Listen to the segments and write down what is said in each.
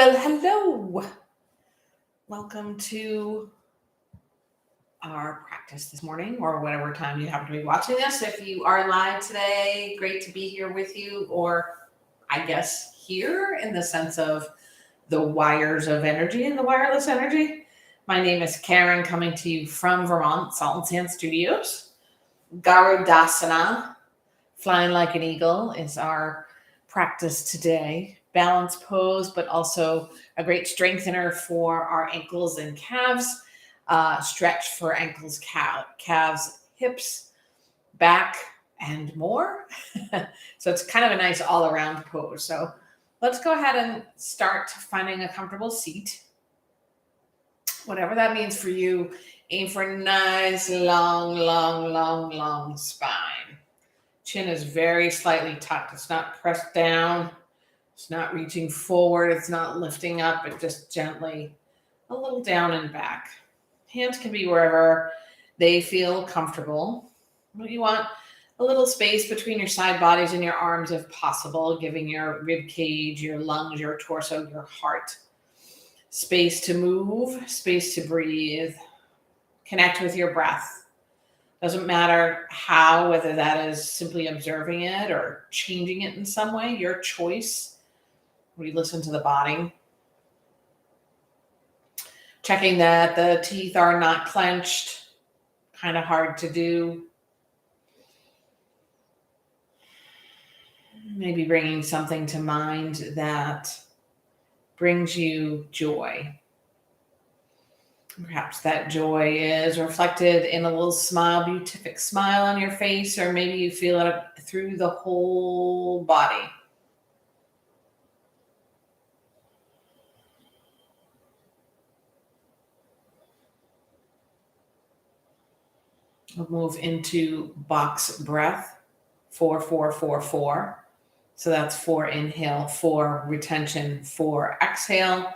Well, hello. Welcome to our practice this morning or whatever time you happen to be watching this. If you are live today, great to be here with you, or I guess here in the sense of the wires of energy and the wireless energy. My name is Karen, coming to you from Vermont, Salt and Sand Studios. Garudasana, flying like an eagle, is our practice today. Balance pose, but also a great strengthener for our ankles and calves. Stretch for ankles, calves, hips, back, and more. So it's kind of a nice all-around pose. So let's go ahead and start finding a comfortable seat. Whatever that means for you, aim for a nice, long spine. Chin is very slightly tucked. It's not pressed down. It's not reaching forward. It's not lifting up. It's just gently a little down and back. Hands can be wherever they feel comfortable. You want a little space between your side bodies and your arms if possible, giving your rib cage, your lungs, your torso, your heart space to move, space to breathe. Connect with your breath. Doesn't matter how, whether that is simply observing it or changing it in some way, your choice. We listen to the body. Checking that the teeth are not clenched, kind of hard to do. Maybe bringing something to mind that brings you joy. Perhaps that joy is reflected in a little smile, beatific smile on your face, or maybe you feel it through the whole body. We'll move into box breath, 4, 4, 4, 4. So that's 4 inhale, 4 retention, 4 exhale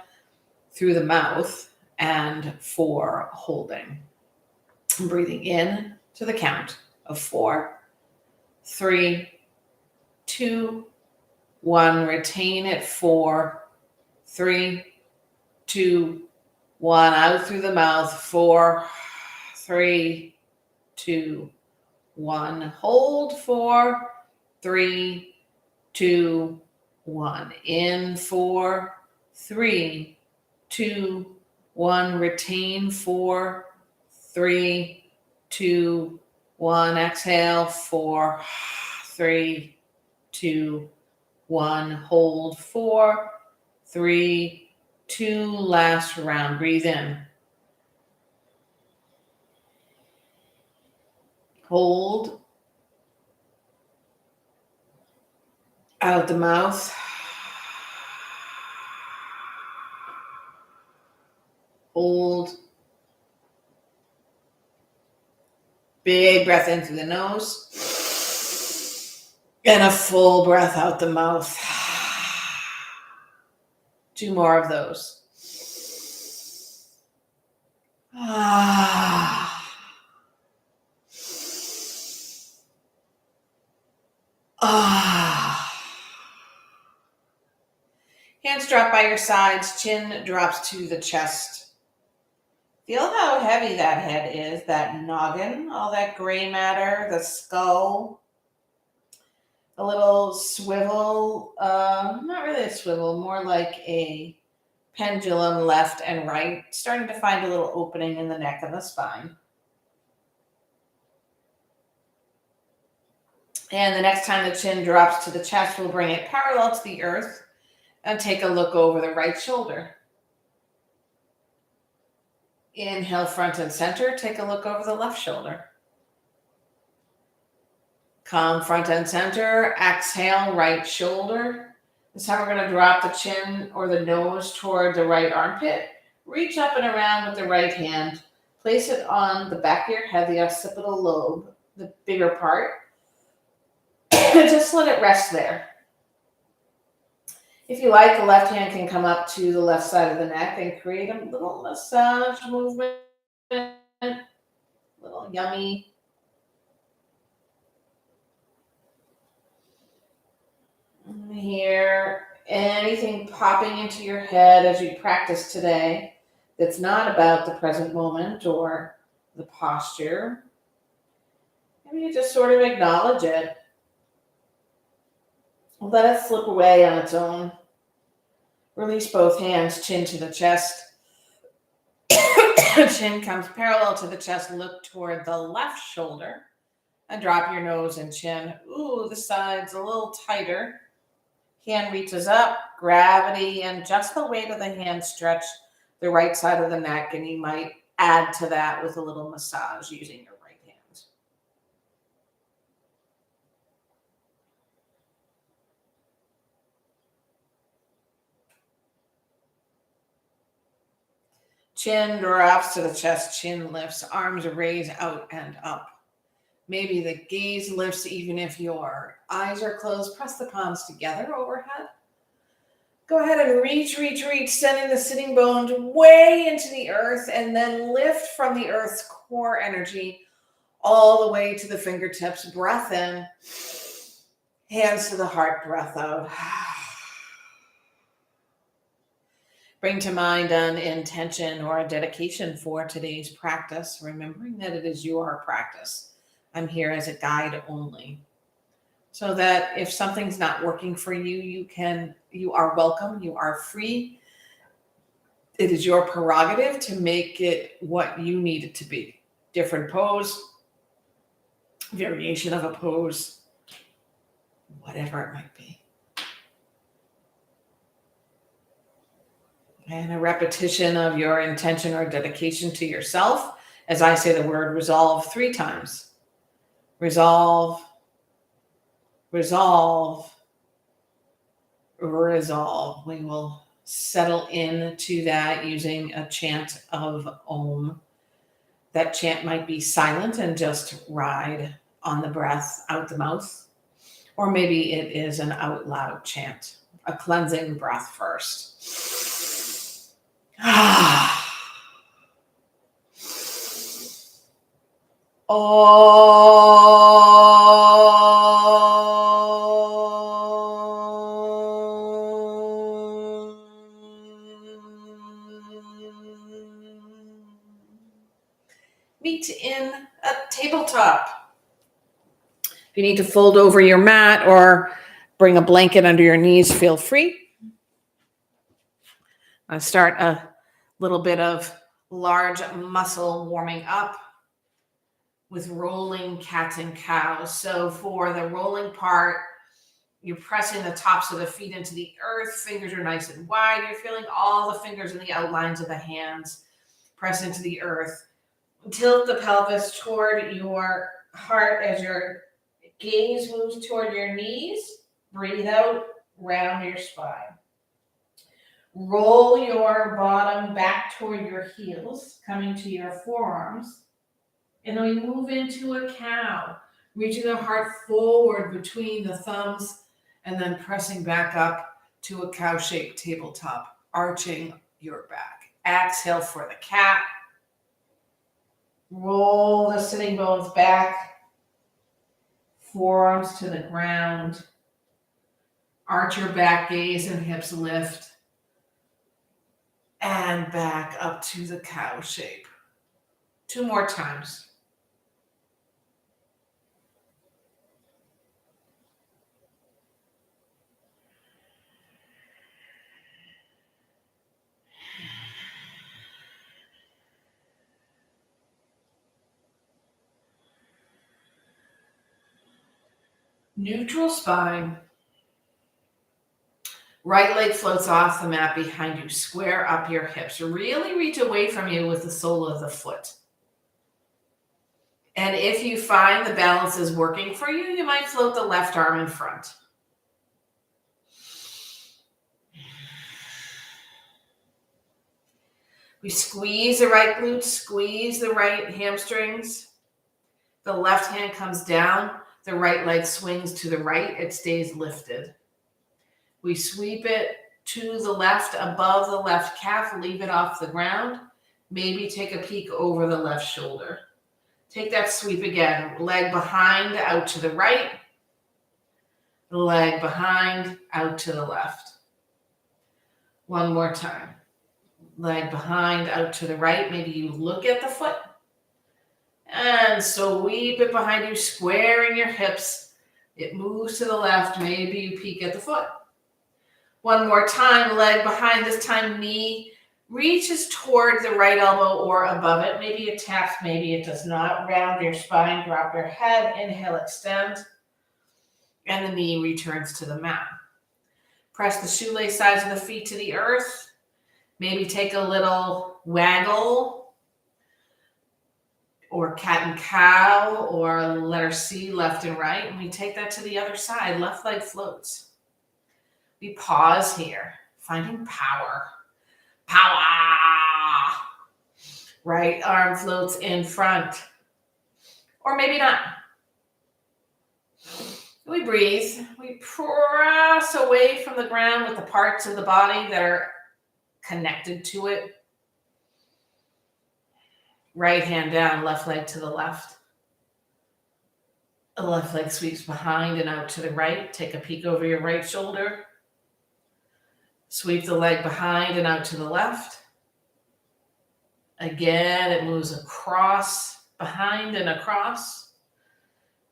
through the mouth, and 4 holding. Breathing in to the count of 4, 3, 2, 1. Retain it. 4, 3, 2, 1. Out through the mouth. 4, 3, 2, 1. Hold. 4, 3, 2, 1. In. 4, 3, 2, 1. Retain. 4, 3, 2, 1. Exhale. 4, 3, 2, 1. Hold. 4, 3, 2. Last round. Breathe in. Hold. Out the mouth. Hold. Big breath in through the nose. And a full breath out the mouth. 2 more of those. Hands drop by your sides, chin drops to the chest. Feel how heavy that head is, that noggin, all that gray matter, the skull, a little swivel, not really a swivel, more like a pendulum left and right, starting to find a little opening in the neck and the spine. And the next time the chin drops to the chest, we'll bring it parallel to the earth and take a look over the right shoulder. Inhale, front and center. Take a look over the left shoulder. Calm, front and center. Exhale, right shoulder. This time we're going to drop the chin or the nose toward the right armpit. Reach up and around with the right hand. Place it on the back of your head, the occipital lobe, the bigger part. Just let it rest there. If you like, the left hand can come up to the left side of the neck and create a little massage movement. A little yummy. Here, anything popping into your head as you practice today that's not about the present moment or the posture. Maybe you just sort of acknowledge it. Let it slip away on its own. Release both hands, chin to the chest. Chin comes parallel to the chest. Look toward the left shoulder and drop your nose and chin. Ooh, the side's a little tighter. Hand reaches up, gravity, and just the weight of the hand stretch the right side of the neck, and you might add to that with a little massage using your right hand. Chin drops to the chest, chin lifts, arms raise out and up. Maybe the gaze lifts even if your eyes are closed. Press the palms together overhead. Go ahead and reach, sending the sitting bones way into the earth, and then lift from the earth's core energy all the way to the fingertips. Breath in, hands to the heart, breath out. Bring to mind an intention or a dedication for today's practice, remembering that it is your practice. I'm here as a guide only. So that if something's not working for you, you are welcome, you are free. It is your prerogative to make it what you need it to be. Different pose, variation of a pose, whatever it might be. And a repetition of your intention or dedication to yourself, as I say the word resolve 3 times. Resolve, resolve, resolve. We will settle into that using a chant of Om. That chant might be silent and just ride on the breath out the mouth, or maybe it is an out loud chant, a cleansing breath first. Meet in a tabletop. If you need to fold over your mat or bring a blanket under your knees, feel free. I'll start a little bit of large muscle warming up with rolling cats and cows. So for the rolling part, you're pressing the tops of the feet into the earth. Fingers are nice and wide. You're feeling all the fingers in the outlines of the hands press into the earth. Tilt the pelvis toward your heart as your gaze moves toward your knees. Breathe out, round your spine. Roll your bottom back toward your heels, coming to your forearms. And then we move into a cow, reaching the heart forward between the thumbs and then pressing back up to a cow-shaped tabletop, arching your back. Exhale for the cat. Roll the sitting bones back, forearms to the ground. Arch your back, gaze and hips lift. And back up to the cow shape. 2 more times. Neutral spine. Right leg floats off the mat behind you. Square up your hips. Really reach away from you with the sole of the foot. And if you find the balance is working for you, you might float the left arm in front. We squeeze the right glutes, squeeze the right hamstrings. The left hand comes down. The right leg swings to the right. It stays lifted. We sweep it to the left, above the left calf, leave it off the ground. Maybe take a peek over the left shoulder. Take that sweep again. Leg behind, out to the right. Leg behind, out to the left. One more time. Leg behind, out to the right. Maybe you look at the foot and sweep it behind you, squaring your hips. It moves to the left. Maybe you peek at the foot. One more time, leg behind. This time, knee reaches toward the right elbow or above it. Maybe it taps, maybe it does not. Round your spine, drop your head. Inhale, extend. And the knee returns to the mat. Press the shoelace sides of the feet to the earth. Maybe take a little waggle or cat and cow or letter C, left and right. And we take that to the other side. Left leg floats. We pause here, finding power. Power. Right arm floats in front. Or maybe not. We breathe. We press away from the ground with the parts of the body that are connected to it. Right hand down, left leg to the left. The left leg sweeps behind and out to the right. Take a peek over your right shoulder. Sweep the leg behind and out to the left. Again, it moves across, behind and across.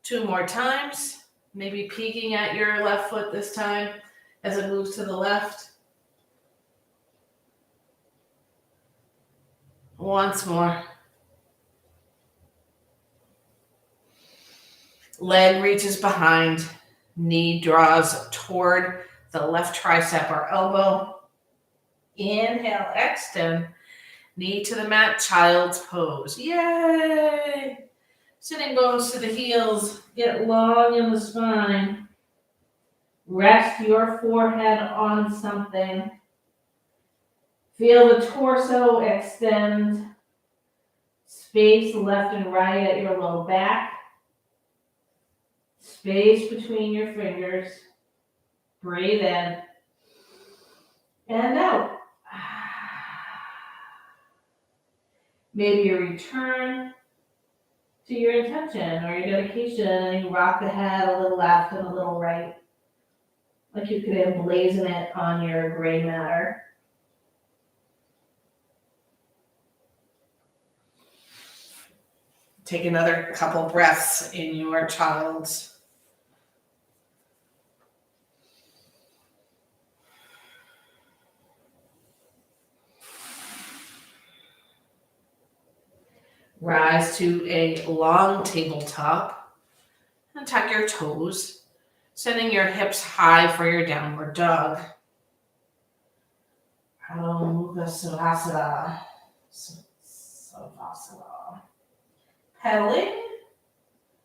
2 more times. Maybe peeking at your left foot this time as it moves to the left. Once more. Leg reaches behind. Knee draws toward the left tricep or elbow. Inhale, extend. Knee to the mat, child's pose. Yay! Sitting bones to the heels. Get long in the spine. Rest your forehead on something. Feel the torso extend. Space left and right at your low back. Space between your fingers. Breathe in and out. Maybe you return to your intention or your dedication and you rock the head a little left and a little right. Like you could emblazon it on your gray matter. Take another couple breaths in your child's. Rise to a long tabletop and tuck your toes, sending your hips high for your downward dog. Savasana. Pedaling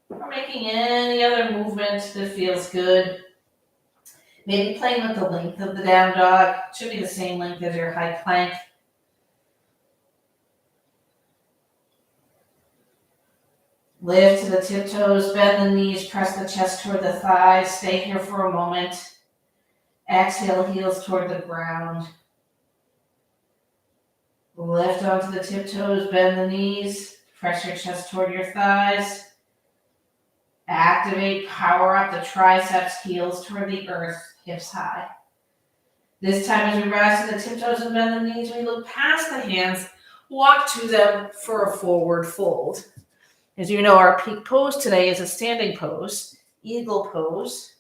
or making any other movement that feels good. Maybe playing with the length of the down dog. It should be the same length as your high plank. Lift to the tiptoes, bend the knees, press the chest toward the thighs. Stay here for a moment. Exhale, heels toward the ground. Lift onto the tiptoes, bend the knees, press your chest toward your thighs. Activate, power up the triceps, heels toward the earth, hips high. This time as we rise to the tiptoes and bend the knees, we look past the hands, walk to them for a forward fold. As you know, our peak pose today is a standing pose, eagle pose.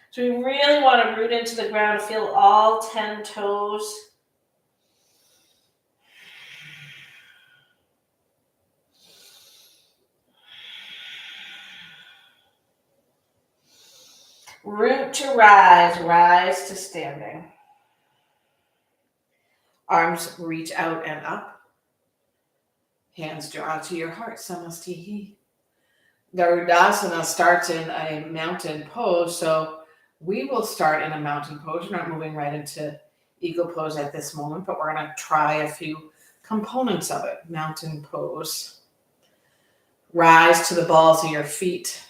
So we really want to root into the ground, feel all 10 toes. Root to rise, rise to standing. Arms reach out and up. Hands draw to your heart, Samastihi. Garudasana starts in a mountain pose, so we will start in a mountain pose. We're not moving right into eagle pose at this moment, but we're going to try a few components of it. Mountain pose. Rise to the balls of your feet.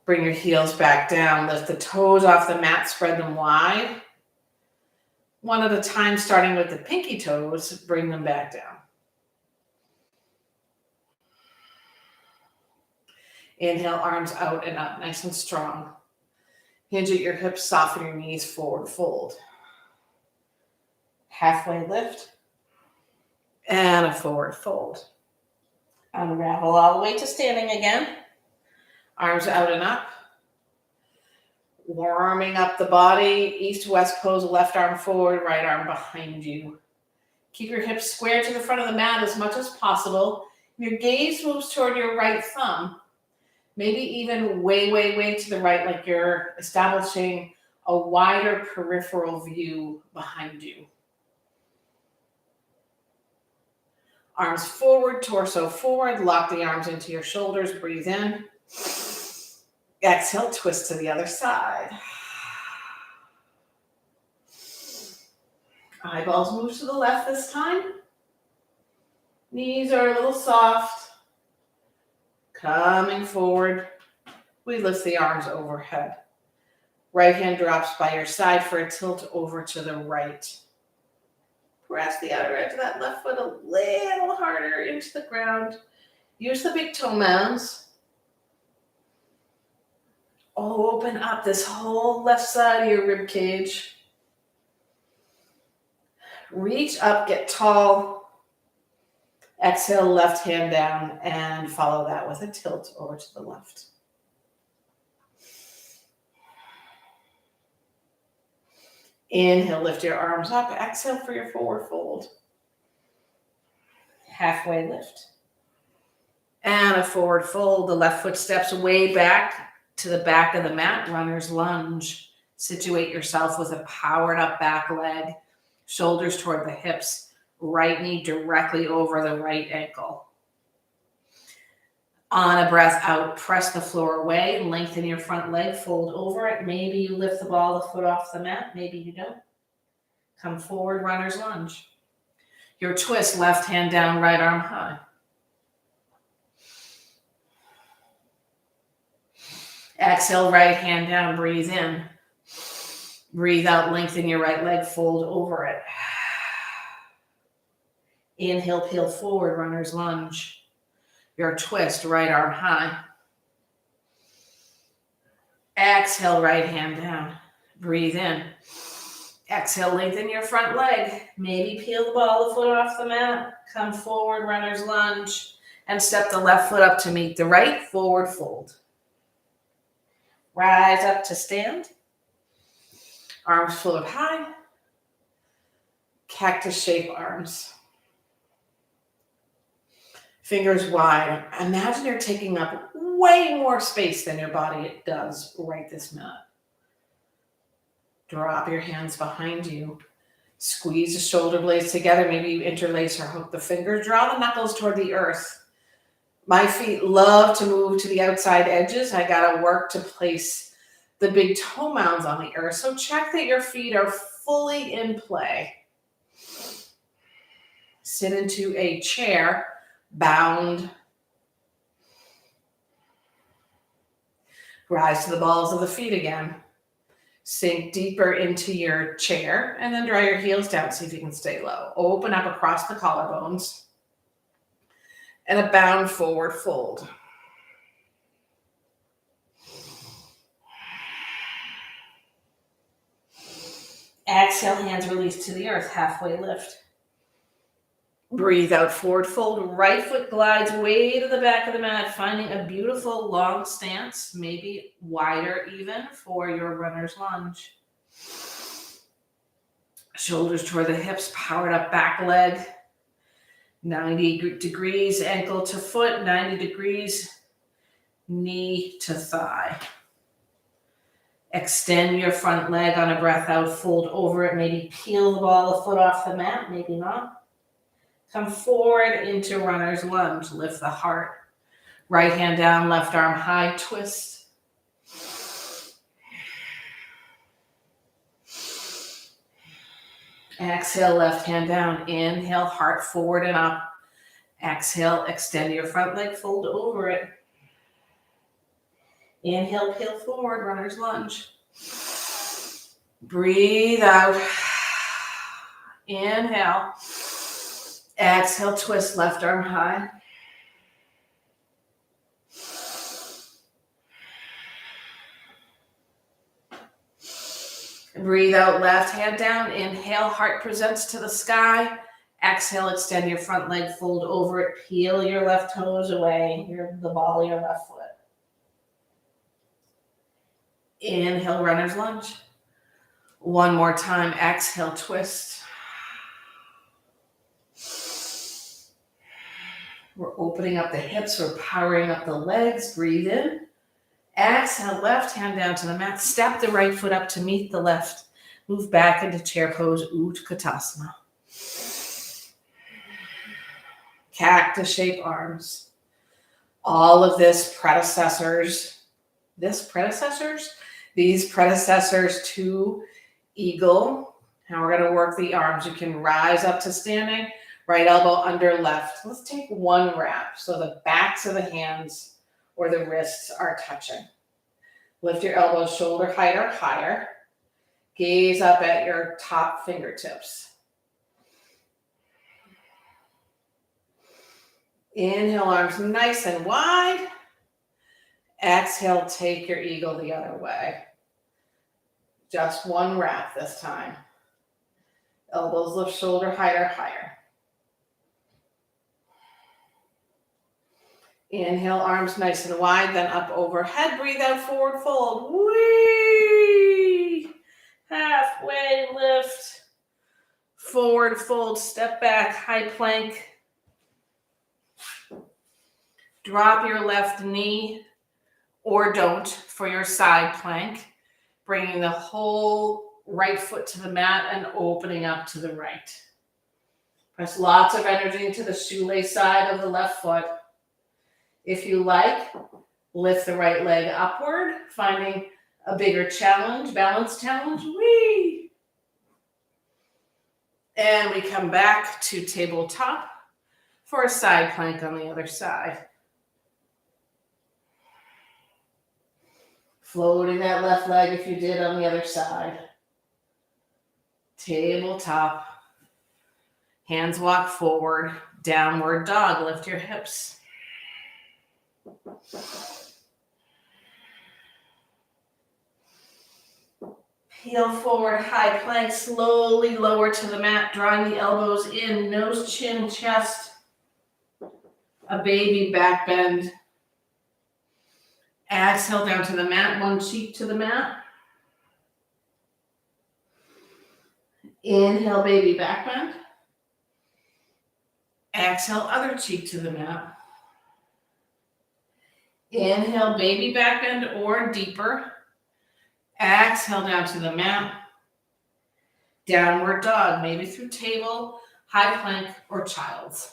Bring your heels back down. Lift the toes off the mat, spread them wide. One at a time, starting with the pinky toes, bring them back down. Inhale, arms out and up, nice and strong. Hinge at your hips, soften your knees, forward fold. Halfway lift. And a forward fold. Unravel all the way to standing again. Arms out and up. Warming up the body. East-west pose, left arm forward, right arm behind you. Keep your hips square to the front of the mat as much as possible. Your gaze moves toward your right thumb. Maybe even way, way, way to the right, like you're establishing a wider peripheral view behind you. Arms forward, torso forward. Lock the arms into your shoulders. Breathe in. Exhale, twist to the other side. Eyeballs move to the left this time. Knees are a little soft. Coming forward. We lift the arms overhead. Right hand drops by your side for a tilt over to the right. Press the outer edge of that left foot a little harder into the ground. Use the big toe mounds. Open up this whole left side of your rib cage. Reach up, get tall. Exhale, left hand down, and follow that with a tilt over to the left. Inhale, lift your arms up. Exhale for your forward fold. Halfway lift. And a forward fold. The left foot steps way back to the back of the mat. Runner's lunge. Situate yourself with a powered up back leg. Shoulders toward the hips. Right knee directly over the right ankle. On a breath out, press the floor away. Lengthen your front leg. Fold over it. Maybe you lift the ball of the foot off the mat. Maybe you don't. Come forward, runner's lunge. Your twist, left hand down, right arm high. Exhale, right hand down, breathe in. Breathe out, lengthen your right leg, fold over it. Inhale, peel forward, runner's lunge. Your twist, right arm high. Exhale, right hand down. Breathe in. Exhale, lengthen your front leg. Maybe peel the ball of the foot off the mat. Come forward, runner's lunge. And step the left foot up to meet the right, forward fold. Rise up to stand. Arms float high. Cactus shape arms. Fingers wide. Imagine you're taking up way more space than your body does right this minute. Drop your hands behind you. Squeeze the shoulder blades together. Maybe you interlace or hook the fingers. Draw the knuckles toward the earth. My feet love to move to the outside edges. I gotta work to place the big toe mounds on the earth. So check that your feet are fully in play. Sit into a chair, bound. Rise to the balls of the feet again. Sink deeper into your chair and then draw your heels down. See if you can stay low. Open up across the collarbones. And a bound forward fold. Exhale, hands release to the earth, halfway lift. Breathe out, forward fold. Right foot glides way to the back of the mat, finding a beautiful long stance, maybe wider even for your runner's lunge. Shoulders toward the hips, powered up back leg. 90 degrees ankle to foot, 90 degrees knee to thigh. Extend your front leg on a breath out, fold over it, maybe peel the ball of foot off the mat, maybe not. Come forward into runner's lunge, lift the heart. Right hand down, left arm high, twist. Exhale, left hand down. Inhale, heart forward and up. Exhale, extend your front leg, fold over it. Inhale, peel forward, runner's lunge. Breathe out. Inhale. Exhale, twist, left arm high. Breathe out, left hand down. Inhale, heart presents to the sky. Exhale, extend your front leg, fold over it, peel your left toes away, the ball of your left foot. Inhale, runner's lunge. One more time, exhale, twist. We're opening up the hips, we're powering up the legs, breathe in. Exhale, left hand down to the mat, step the right foot up to meet the left. Move back into chair pose, Utkatasana. Cactus shape arms. All of these predecessors to eagle. Now we're going to work the arms. You can rise up to standing, right elbow under left. Let's take one wrap so the backs of the hands or the wrists are touching. Lift your elbows shoulder height or higher. Gaze up at your top fingertips. Inhale, arms nice and wide. Exhale, take your eagle the other way. Just one wrap this time. Elbows lift shoulder height or higher. Inhale, arms nice and wide, then up overhead. Breathe out, forward fold. Whee! Halfway lift. Forward fold, step back, high plank. Drop your left knee, or don't, for your side plank. Bringing the whole right foot to the mat and opening up to the right. Press lots of energy into the shoelace side of the left foot. If you like, lift the right leg upward, finding a bigger challenge, balance challenge. Whee! And we come back to tabletop for a side plank on the other side. Floating that left leg if you did on the other side. Tabletop. Hands walk forward. Downward dog. Lift your hips. Peel forward, high plank. Slowly lower to the mat. Drawing the elbows in. Nose, chin, chest. A baby back bend. Exhale down to the mat, one cheek to the mat. Inhale, baby back bend. Exhale, other cheek to the mat. Inhale, baby back bend or deeper. Exhale down to the mat. Downward dog, maybe through table, high plank, or child's.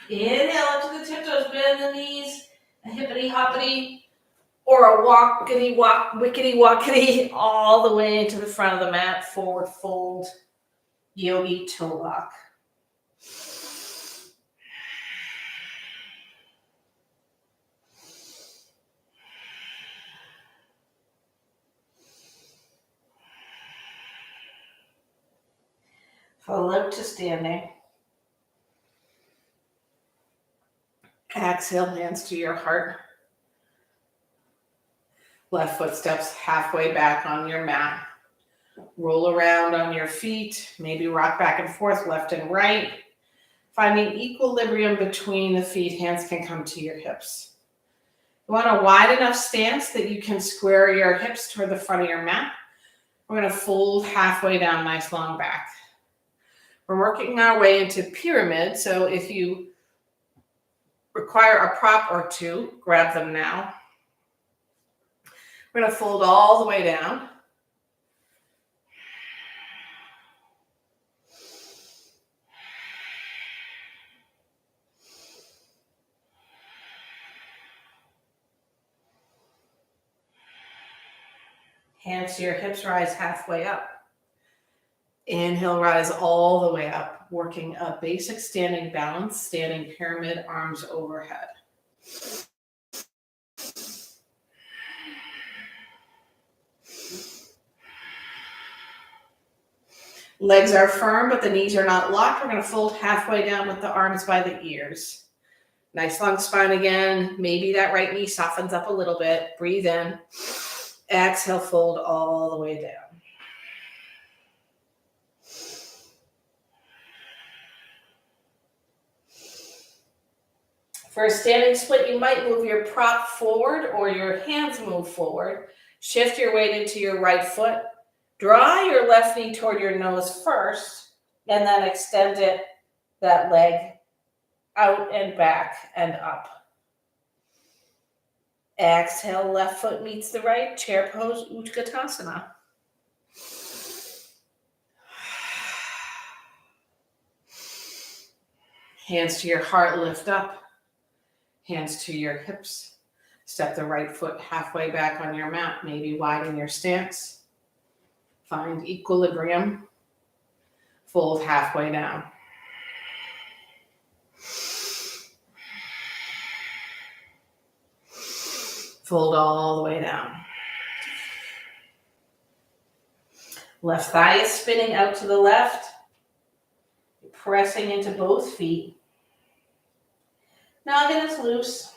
Inhale up to the tiptoes, bend the knees, a hippity hoppity, or a walkity walk, wickety walkity, all the way into the front of the mat, forward fold, yogi toe lock. Flip to standing. Exhale, hands to your heart. Left foot steps halfway back on your mat. Roll around on your feet. Maybe rock back and forth, left and right. Finding equilibrium between the feet. Hands can come to your hips. You want a wide enough stance that you can square your hips toward the front of your mat. We're going to fold halfway down, nice long back. We're working our way into pyramid, so if you require a prop or two, grab them now. We're going to fold all the way down. Hands to your hips, rise halfway up. Inhale, rise all the way up, working a basic standing balance, standing pyramid, arms overhead. Legs are firm, but the knees are not locked. We're going to fold halfway down with the arms by the ears. Nice long spine again. Maybe that right knee softens up a little bit. Breathe in. Exhale, fold all the way down. For a standing split, you might move your prop forward or your hands move forward. Shift your weight into your right foot. Draw your left knee toward your nose first, and then extend that leg out and back and up. Exhale, left foot meets the right, chair pose, Utkatasana. Hands to your heart, lift up. Hands to your hips. Step the right foot halfway back on your mat. Maybe widen your stance. Find equilibrium. Fold halfway down. Fold all the way down. Left thigh is spinning out to the left. Pressing into both feet. Noggin is loose.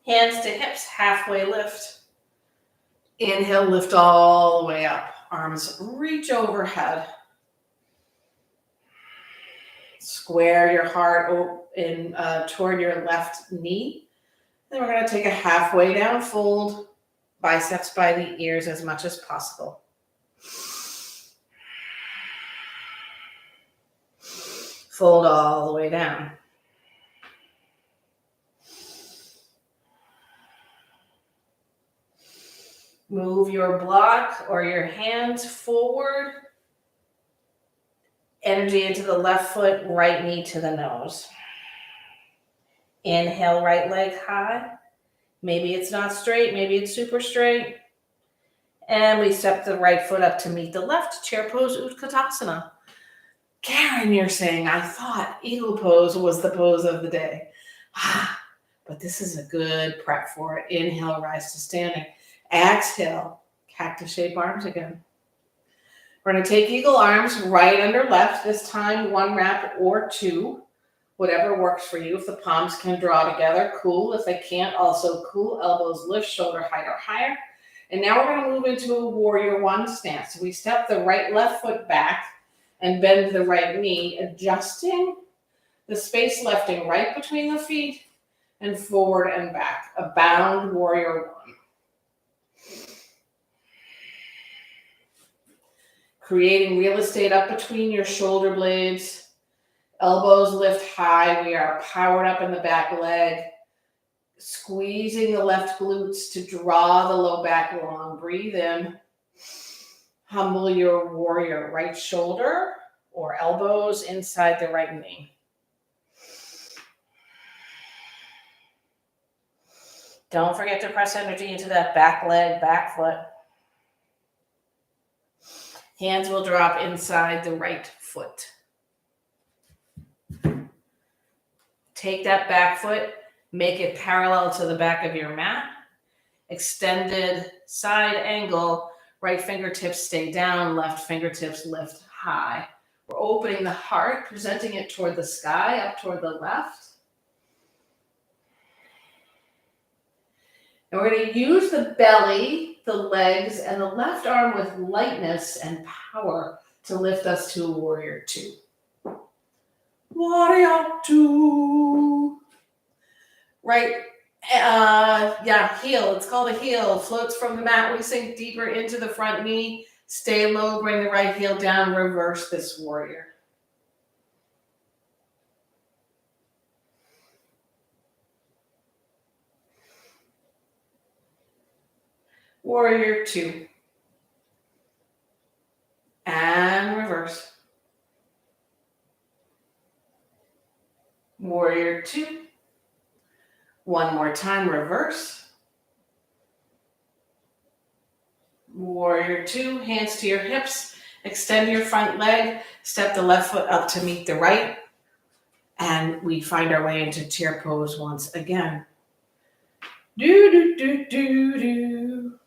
Hands to hips, halfway lift. Inhale, lift all the way up. Arms reach overhead. Square your heart in toward your left knee. Then we're going to take a halfway down fold, biceps by the ears as much as possible. Fold all the way down. Move your block or your hands forward. Energy into the left foot, right knee to the nose. Inhale, right leg high. Maybe it's not straight, maybe it's super straight. And we step the right foot up to meet the left, chair pose, Utkatasana. Karen, you're saying, I thought eagle pose was the pose of the day. But this is a good prep for it. Inhale, rise to standing. Exhale, cactus shape arms again. We're going to take eagle arms right under left, this time one wrap or two, whatever works for you. If the palms can draw together, cool. If they can't, also cool. Elbows lift, shoulder height or higher. And now we're going to move into a warrior one stance. So we step the right left foot back and bend the right knee, adjusting the space left and right between the feet and forward and back. A bound warrior one. Creating real estate up between your shoulder blades. Elbows lift high. We are powered up in the back leg. Squeezing the left glutes to draw the low back long. Breathe in. Humble your warrior. Right shoulder or elbows inside the right knee. Don't forget to press energy into that back leg, back foot. Hands will drop inside the right foot. Take that back foot, make it parallel to the back of your mat. Extended side angle, right fingertips stay down, left fingertips lift high. We're opening the heart, presenting it toward the sky, up toward the left. And we're going to use the belly, the legs, and the left arm with lightness and power to lift us to a warrior two. Warrior two. Right, heel. It's called a heel. Floats from the mat. We sink deeper into the front knee. Stay low, bring the right heel down, reverse this warrior. Warrior two. And reverse. Warrior two. One more time, reverse. Warrior two, hands to your hips. Extend your front leg. Step the left foot up to meet the right. And we find our way into chair pose once again. Do, do, do, do, do.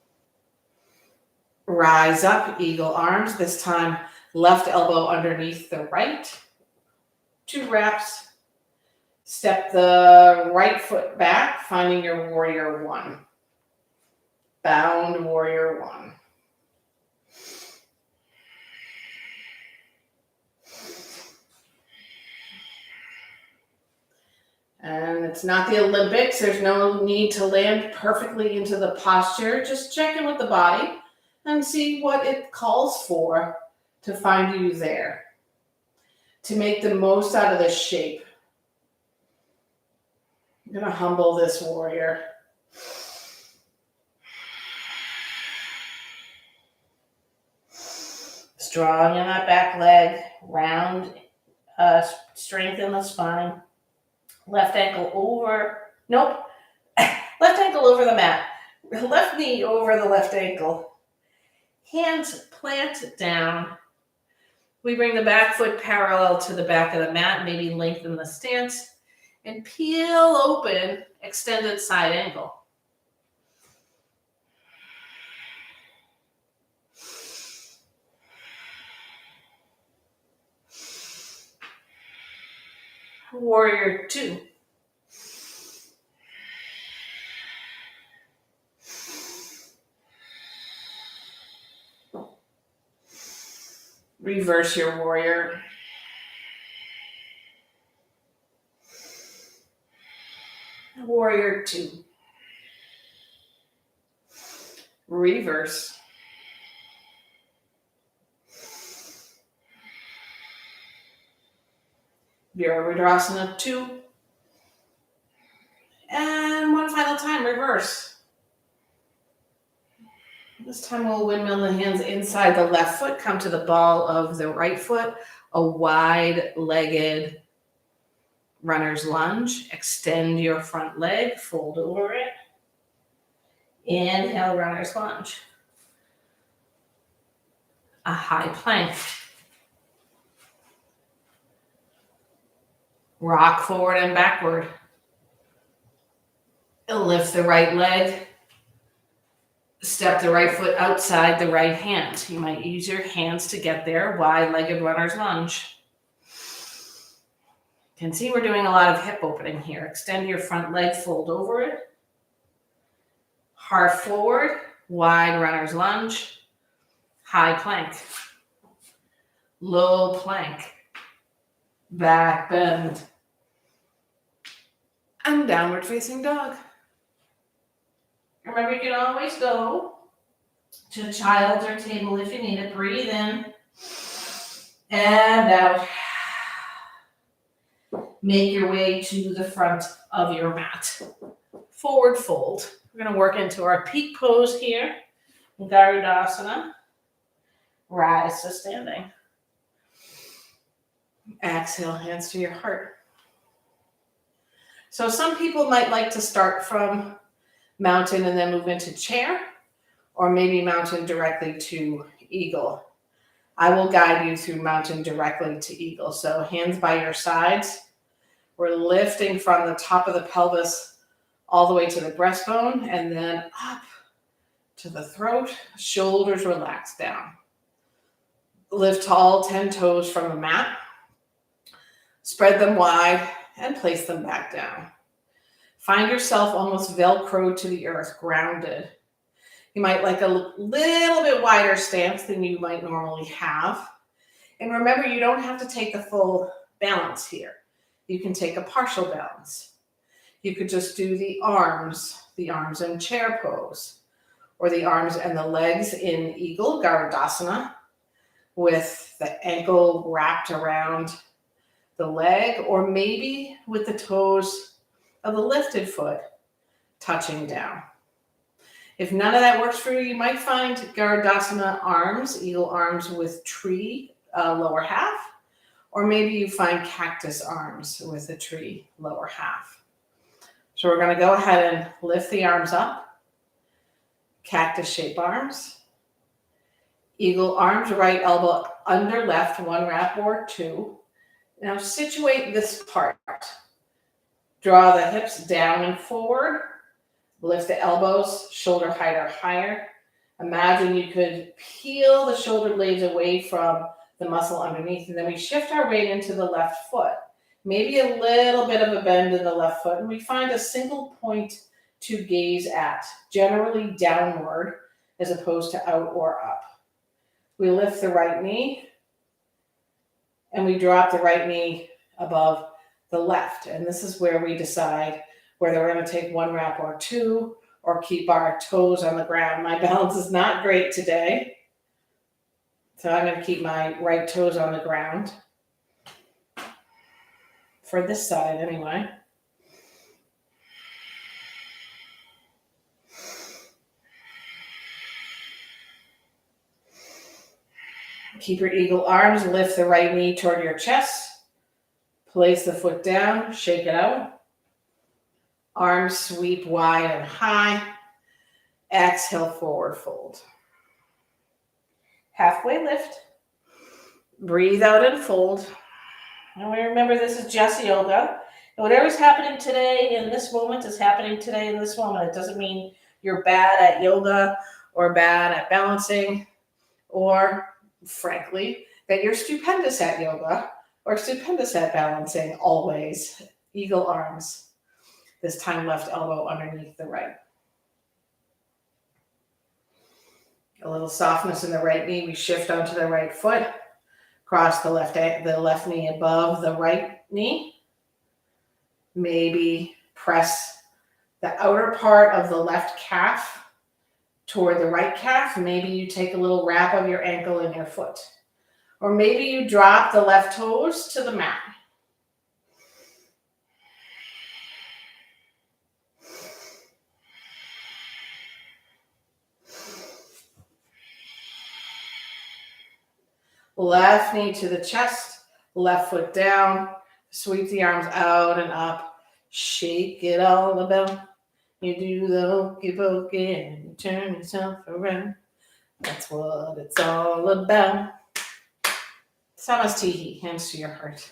Rise up, eagle arms. This time, left elbow underneath the right. 2 reps. Step the right foot back, finding your warrior 1. Bound warrior 1. And it's not the Olympics. There's no need to land perfectly into the posture. Just check in with the body and see what it calls for to find you there. To make the most out of this shape. I'm going to humble this warrior. Strong in that back leg. Round, strengthen the spine. Left ankle over. Nope. Left ankle over the mat. Left knee over the left ankle. Hands plant down. We bring the back foot parallel to the back of the mat. Maybe lengthen the stance. And peel open, extended side angle. Warrior 2. Reverse your warrior. Warrior 2. Reverse. Garudasana 2. And one final time, reverse. This time we'll windmill the hands inside the left foot, come to the ball of the right foot, a wide-legged runner's lunge. Extend your front leg, fold over it. Inhale, runner's lunge. A high plank. Rock forward and backward. Lift the right leg. Step the right foot outside the right hand. You might use your hands to get there. Wide-legged runner's lunge. You can see we're doing a lot of hip opening here. Extend your front leg, fold over it. Heart forward, wide runner's lunge. High plank. Low plank. Back bend. And downward facing dog. Remember, you can always go to child's or table if you need it. Breathe in and out. Make your way to the front of your mat. Forward fold. We're going to work into our peak pose here. Garudasana. Rise to standing. Exhale, hands to your heart. So some people might like to start from mountain and then move into chair, or maybe mountain directly to eagle. I will guide you through mountain directly to eagle. So hands by your sides. We're lifting from the top of the pelvis all the way to the breastbone and then up to the throat. Shoulders relax down. Lift all 10 toes from the mat. Spread them wide and place them back down. Find yourself almost Velcroed to the earth, grounded. You might like a little bit wider stance than you might normally have. And remember, you don't have to take the full balance here. You can take a partial balance. You could just do the arms in chair pose, or the arms and the legs in eagle, Garudasana, with the ankle wrapped around the leg, or maybe with the toes of the lifted foot touching down. If none of that works for you, you might find Garudasana arms, eagle arms with tree lower half, or maybe you find cactus arms with a tree lower half. So we're going to go ahead and lift the arms up, cactus shape arms, eagle arms, right elbow under left, 1 rep or 2. Now situate this part. Draw the hips down and forward. Lift the elbows, shoulder height or higher. Imagine you could peel the shoulder blades away from the muscle underneath, and then we shift our weight into the left foot. Maybe a little bit of a bend in the left foot, and we find a single point to gaze at, generally downward as opposed to out or up. We lift the right knee, and we drop the right knee above the left. And this is where we decide whether we're going to take one rep or two, or keep our toes on the ground. My balance is not great today, so I'm going to keep my right toes on the ground. For this side anyway. Keep your eagle arms, lift the right knee toward your chest. Place the foot down, shake it out. Arms sweep wide and high. Exhale, forward fold. Halfway lift. Breathe out and fold. And we remember this is just yoga. And whatever's happening today in this moment is happening today in this moment. It doesn't mean you're bad at yoga or bad at balancing, or frankly, that you're stupendous at yoga or stupendous at balancing always. Eagle arms. This time left elbow underneath the right. A little softness in the right knee. We shift onto the right foot. Cross the left knee above the right knee. Maybe press the outer part of the left calf toward the right calf. Maybe you take a little wrap of your ankle in your foot. Or maybe you drop the left toes to the mat. Left knee to the chest, left foot down, sweep the arms out and up, shake it all about. You do the hokey pokey and you turn yourself around. That's what it's all about. Samastihi, hands to your heart.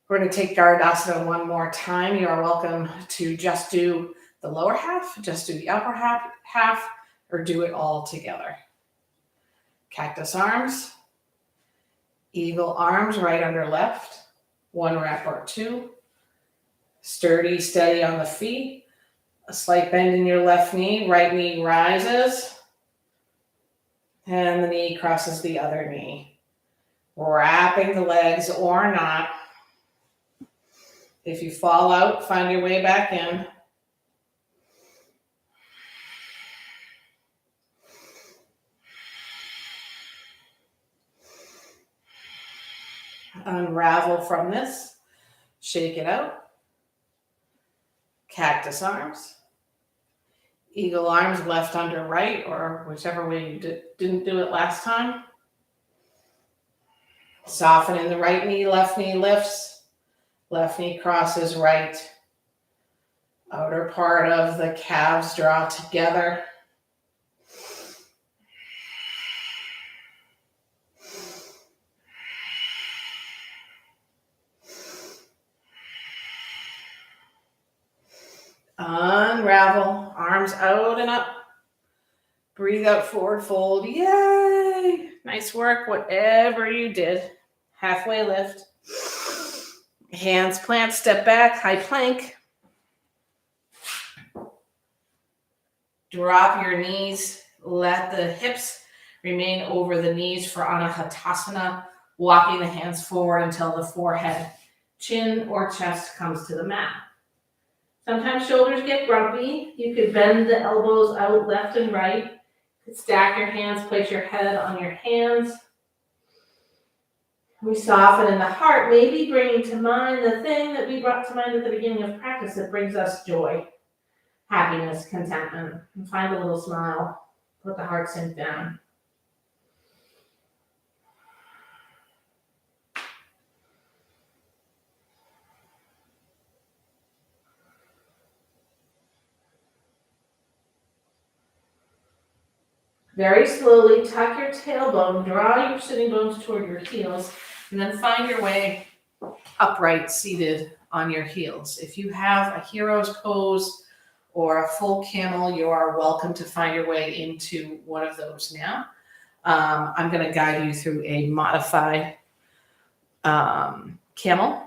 We're going to take Garudasana one more time. You are welcome to just do the lower half, just do the upper half, or do it all together. Cactus arms, eagle arms right under left, one rep or two. Sturdy, steady on the feet. A slight bend in your left knee, right knee rises, and the knee crosses the other knee. Wrapping the legs or not. If you fall out, find your way back in. Unravel from this. Shake it out. Cactus arms. Eagle arms left under right, or whichever way you didn't do it last time. Soften in the right knee lifts. Left knee crosses right. Outer part of the calves draw together. Unravel, arms out and up. Breathe out, forward fold. Yay! Nice work, whatever you did. Halfway lift. Hands plant, step back, high plank. Drop your knees. Let the hips remain over the knees for Anahatasana, walking the hands forward until the forehead, chin, or chest comes to the mat. Sometimes shoulders get grumpy. You could bend the elbows out left and right. You could stack your hands, place your head on your hands. We soften in the heart, maybe bringing to mind the thing that we brought to mind at the beginning of practice that brings us joy, happiness, contentment. And find a little smile. Let the heart sink down. Very slowly tuck your tailbone, draw your sitting bones toward your heels, and then find your way upright, seated on your heels. If you have a hero's pose or a full camel, you are welcome to find your way into one of those now. I'm going to guide you through a modified camel.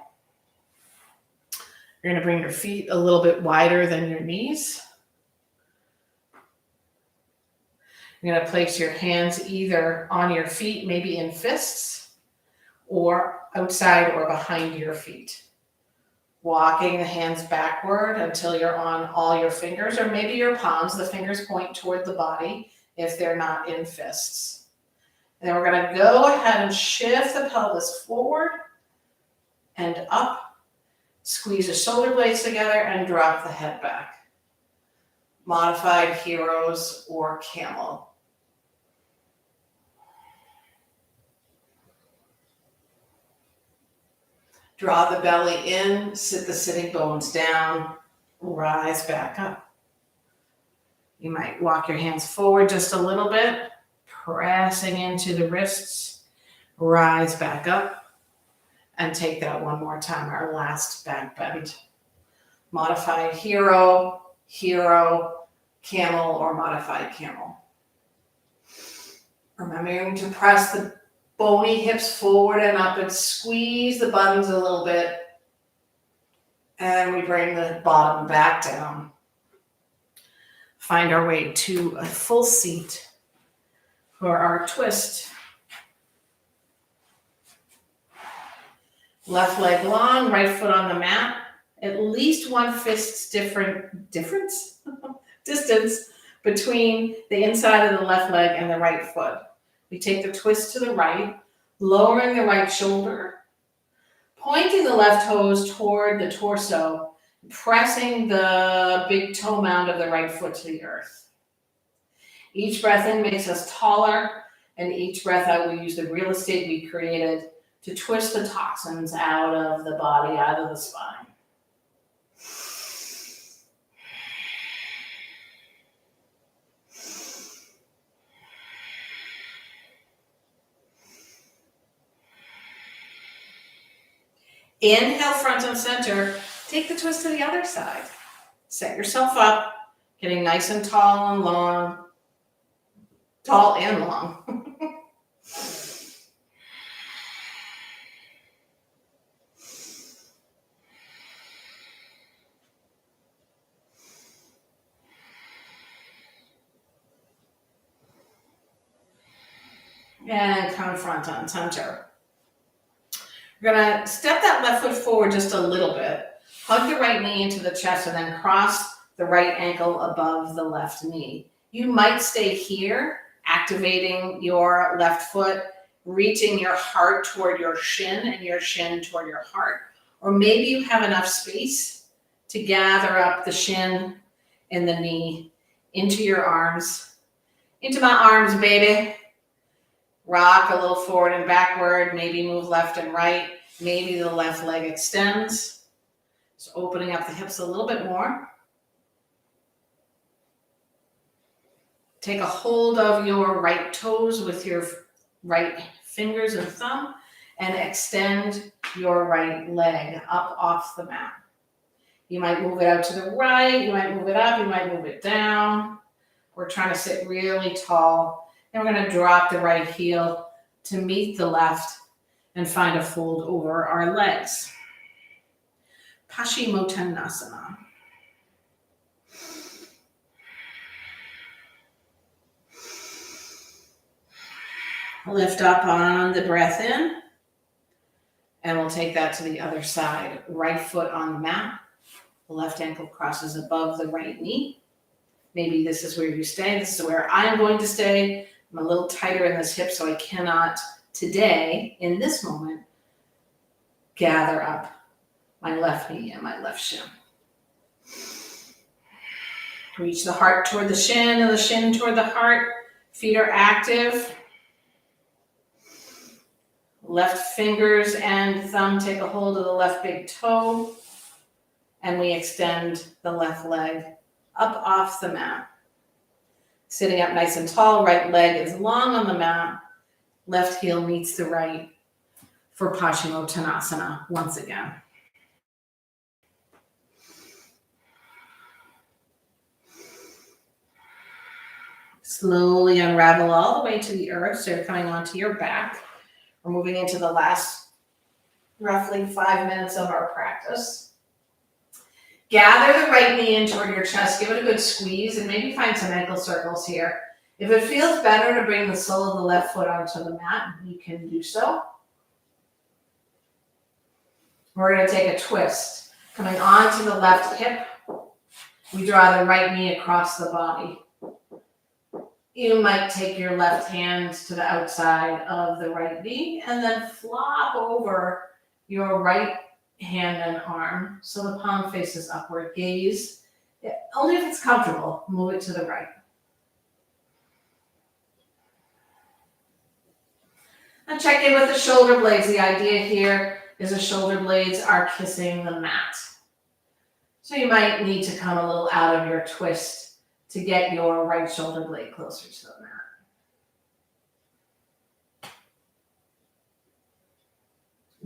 You're going to bring your feet a little bit wider than your knees. You're going to place your hands either on your feet, maybe in fists, or outside or behind your feet. Walking the hands backward until you're on all your fingers, or maybe your palms. The fingers point toward the body if they're not in fists. And then we're going to go ahead and shift the pelvis forward and up. Squeeze the shoulder blades together and drop the head back. Modified heroes or camel. Draw the belly in, sit the sitting bones down, rise back up. You might walk your hands forward just a little bit, pressing into the wrists, rise back up. And take that one more time, our last back bend. Modified hero, camel, or modified camel. Remembering to press the bony hips forward and up and squeeze the buttons a little bit. And we bring the bottom back down. Find our way to a full seat for our twist. Left leg long, right foot on the mat. At least one fist's distance between the inside of the left leg and the right foot. We take the twist to the right, lowering the right shoulder, pointing the left toes toward the torso, pressing the big toe mound of the right foot to the earth. Each breath in makes us taller, and each breath out we use the real estate we created to twist the toxins out of the body, out of the spine. Inhale, front and center. Take the twist to the other side. Set yourself up, getting nice and tall and long. Tall and long. And come front on center. We're going to step that left foot forward just a little bit. Hug the right knee into the chest and then cross the right ankle above the left knee. You might stay here, activating your left foot, reaching your heart toward your shin and your shin toward your heart. Or maybe you have enough space to gather up the shin and the knee into your arms. Into my arms, baby. Rock a little forward and backward, maybe move left and right. Maybe the left leg extends. So opening up the hips a little bit more. Take a hold of your right toes with your right fingers and thumb and extend your right leg up off the mat. You might move it out to the right, you might move it up, you might move it down. We're trying to sit really tall. And we're going to drop the right heel to meet the left and find a fold over our legs. Paschimottanasana. Lift up on the breath in, and we'll take that to the other side. Right foot on the mat. The left ankle crosses above the right knee. Maybe this is where you stay. This is where I'm going to stay. I'm a little tighter in this hip, so I cannot today, in this moment, gather up my left knee and my left shin. Reach the heart toward the shin and the shin toward the heart. Feet are active. Left fingers and thumb take a hold of the left big toe, and we extend the left leg up off the mat. Sitting up nice and tall, right leg is long on the mat. Left heel meets the right for Paschimottanasana once again. Slowly unravel all the way to the earth. So you're coming onto your back. We're moving into the last roughly 5 minutes of our practice. Gather the right knee in toward your chest. Give it a good squeeze and maybe find some ankle circles here. If it feels better to bring the sole of the left foot onto the mat, you can do so. We're going to take a twist. Coming onto the left hip, we draw the right knee across the body. You might take your left hand to the outside of the right knee and then flop over your right hand and arm so the palm faces upward. Gaze, only if it's comfortable, move it to the right. And check in with the shoulder blades. The idea here is the shoulder blades are kissing the mat. So you might need to come a little out of your twist to get your right shoulder blade closer to the mat.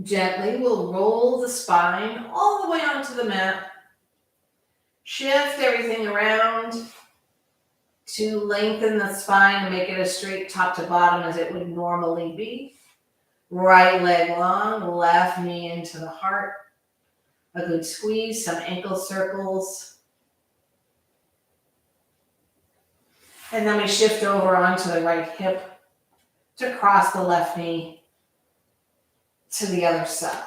Gently, we'll roll the spine all the way onto the mat. Shift everything around to lengthen the spine and make it as straight top to bottom as it would normally be. Right leg long, left knee into the heart. A good squeeze, some ankle circles. And then we shift over onto the right hip to cross the left knee to the other side.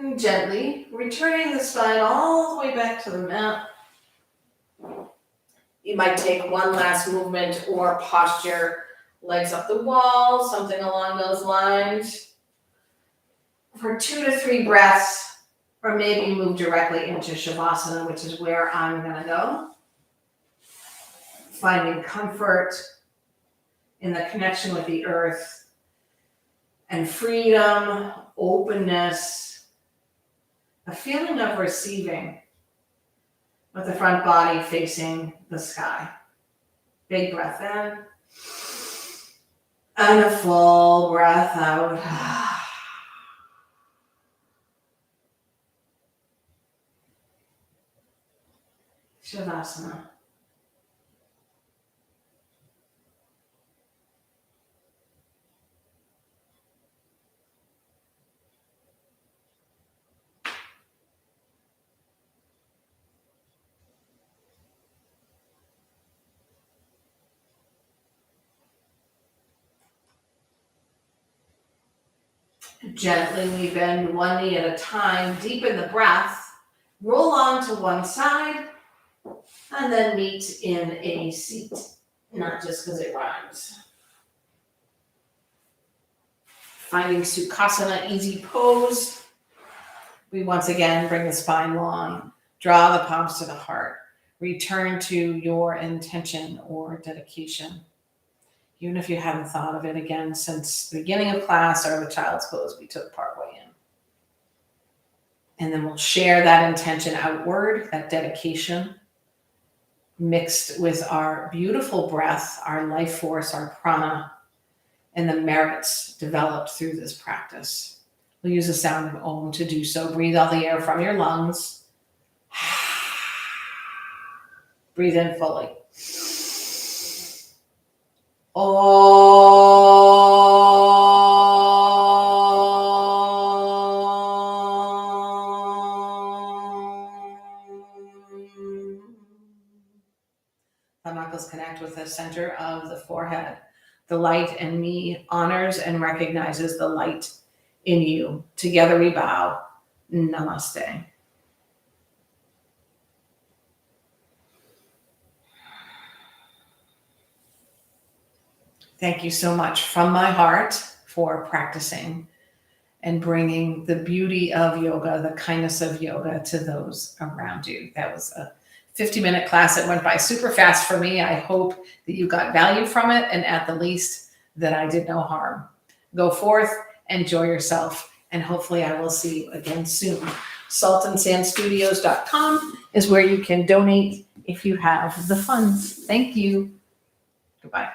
And gently returning the spine all the way back to the mat. You might take one last movement or posture, legs up the wall, something along those lines. For 2 to 3 breaths, or maybe move directly into Shavasana, which is where I'm gonna go. Finding comfort in the connection with the earth and freedom, openness, a feeling of receiving with the front body facing the sky. Big breath in and a full breath out. Shavasana. Gently, we bend one knee at a time, deepen the breath, roll on to one side, and then meet in a seat, not just because it rhymes. Finding Sukhasana, easy pose. We once again bring the spine long, draw the palms to the heart, return to your intention or dedication. Even if you haven't thought of it again since the beginning of class or the child's pose we took partway in. And then we'll share that intention outward, that dedication, mixed with our beautiful breath, our life force, our prana, and the merits developed through this practice. We'll use the sound of Om to do so. Breathe all the air from your lungs. Breathe in fully. Thumb knuckles connect with the center of the forehead. The light in me honors and recognizes the light in you. Together we bow. Namaste. Thank you so much from my heart for practicing and bringing the beauty of yoga, the kindness of yoga to those around you. That was a 50-minute class that went by super fast for me. I hope that you got value from it, and at the least that I did no harm. Go forth, enjoy yourself, and hopefully I will see you again soon saltandsandstudios.com is where you can donate if you have the funds. Thank you. Goodbye.